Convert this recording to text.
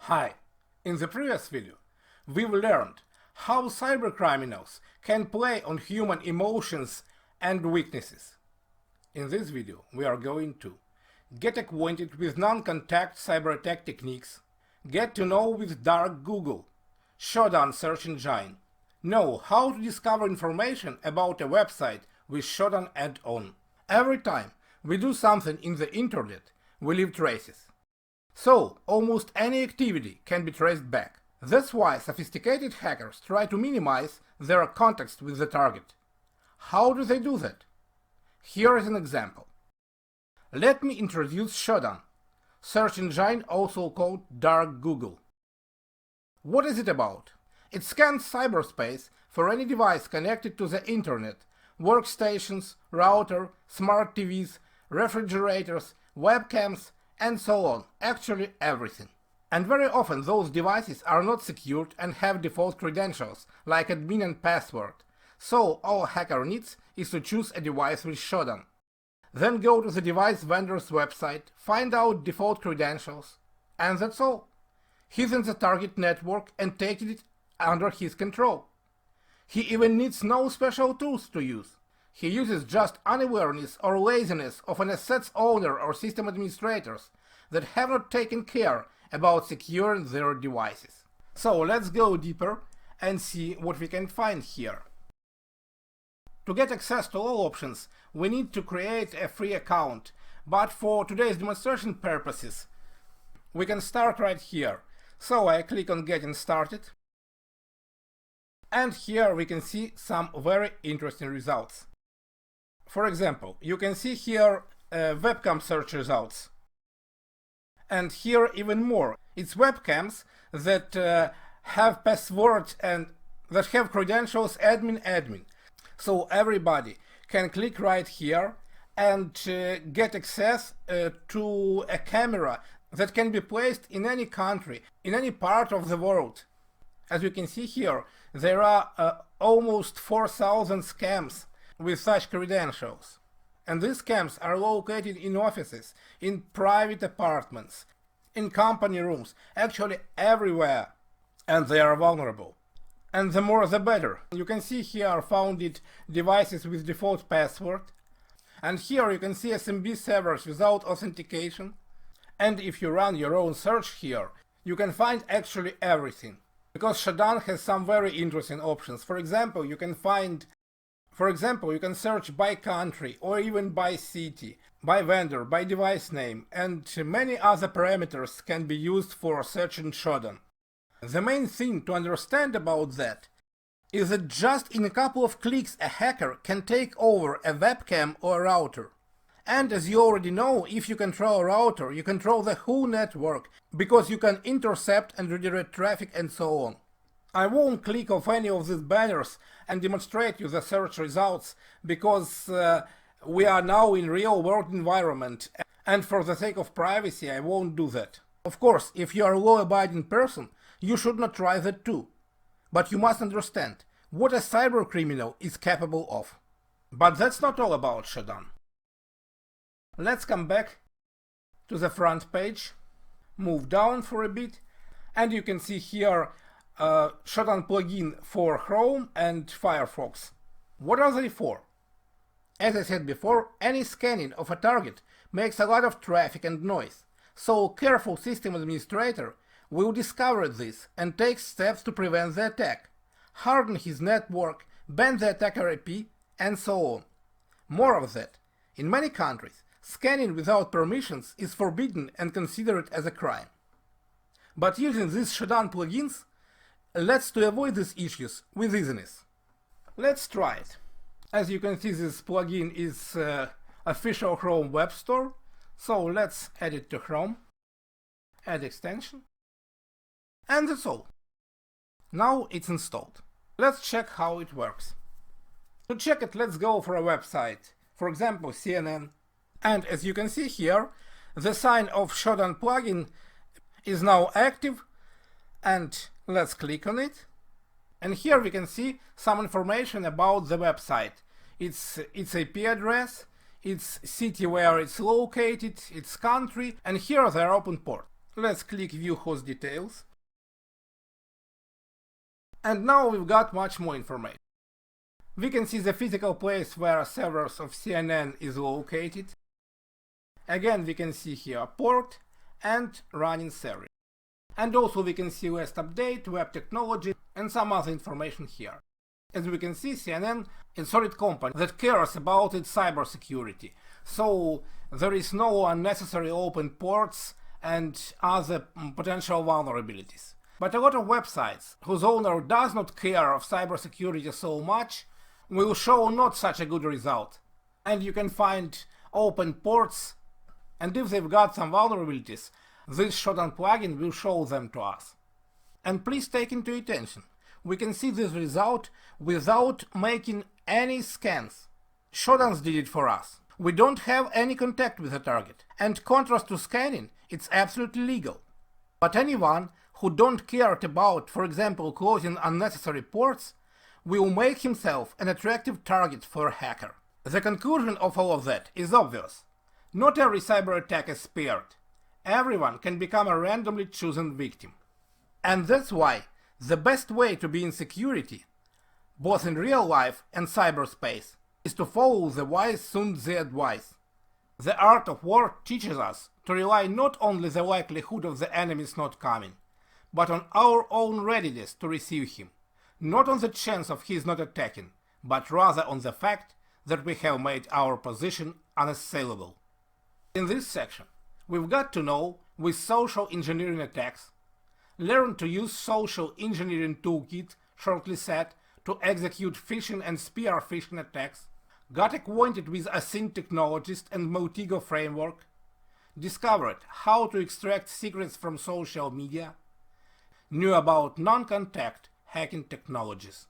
Hi! In the previous video, we've learned how cybercriminals can play on human emotions and weaknesses. In this video, we are going to get acquainted with non-contact cyber attack techniques, get to know with Dark Google, Shodan search engine, know how to discover information about a website with Shodan add-on. Every time we do something in the internet, we leave traces. So, almost any activity can be traced back. That's why sophisticated hackers try to minimize their contact with the target. How do they do that? Here is an example. Let me introduce Shodan, search engine also called Dark Google. What is it about? It scans cyberspace for any device connected to the internet, workstations, router, smart TVs, refrigerators, webcams, and so on, actually everything. And very often those devices are not secured and have default credentials, like admin and password. So all a hacker needs is to choose a device with Shodan. Then go to the device vendor's website, find out default credentials, and that's all. He's in the target network and takes it under his control. He even needs no special tools to use. He uses just unawareness or laziness of an asset's owner or system administrators that have not taken care about securing their devices. So let's go deeper and see what we can find here. To get access to all options, we need to create a free account, but for today's demonstration purposes, we can start right here. So I click on Getting Started, and here we can see some very interesting results. For example, you can see here webcam search results. And here even more. It's webcams that have passwords and that have credentials admin. So everybody can click right here and get access to a camera that can be placed in any country, in any part of the world. As you can see here, there are almost 4,000 scams with such credentials. And these scams are located in offices, in private apartments, in company rooms, actually everywhere. And they are vulnerable. And the more the better. You can see here founded devices with default password. And here you can see SMB servers without authentication. And if you run your own search here, you can find actually everything. Because Shodan has some very interesting options. For example, you can search by country or even by city, by vendor, by device name, and many other parameters can be used for searching Shodan. The main thing to understand about that is that just in a couple of clicks a hacker can take over a webcam or a router. And as you already know, if you control a router, you control the whole network, because you can intercept and redirect traffic and so on. I won't click off any of these banners and demonstrate you the search results, because we are now in real-world environment, and for the sake of privacy I won't do that. Of course, if you are a law-abiding person, you should not try that too. But you must understand what a cybercriminal is capable of. But that's not all about Shodan. Let's come back to the front page, move down for a bit, and you can see here Shodan plugin for Chrome and Firefox. What are they for? As I said before, any scanning of a target makes a lot of traffic and noise, so a careful system administrator will discover this and take steps to prevent the attack, harden his network, ban the attacker IP, and so on. More of that. In many countries, scanning without permissions is forbidden and considered as a crime. But using these Shodan plugins lets to avoid these issues with easiness. Let's try it. As you can see, this plugin is official Chrome web store, so let's add it to Chrome, add extension, and that's all. Now it's installed. Let's check how it works. To check it, let's go for a website, for example CNN, and as you can see here, the sign of Shodan plugin is now active, and let's click on it. And here we can see some information about the website. Its IP address, its city where it's located, its country, and here their open port. Let's click View Host Details. And now we've got much more information. We can see the physical place where servers of CNN is located. Again, we can see here port and running service. And also we can see last update, web technology, and some other information here. As we can see, CNN is a solid company that cares about its cybersecurity. So there is no unnecessary open ports and other potential vulnerabilities. But a lot of websites whose owner does not care of cybersecurity so much will show not such a good result. And you can find open ports, and if they've got some vulnerabilities, this Shodan plugin will show them to us. And please take into attention, we can see this result without making any scans. Shodans did it for us. We don't have any contact with the target, and contrast to scanning, it's absolutely legal. But anyone who don't care about, for example, closing unnecessary ports, will make himself an attractive target for a hacker. The conclusion of all of that is obvious. Not every cyber attack is spared. Everyone can become a randomly chosen victim. And that's why the best way to be in security, both in real life and cyberspace, is to follow the wise Sun Tzu advice. The art of war teaches us to rely not on the likelihood of the enemy's not coming, but on our own readiness to receive him, not on the chance of his not attacking, but rather on the fact that we have made our position unassailable. In this section, we've got to know with social engineering attacks, learn to use social engineering toolkit, shortly said, to execute phishing and spear phishing attacks, got acquainted with Async Technologist and Motigo framework, discovered how to extract secrets from social media, knew about non-contact hacking technologies.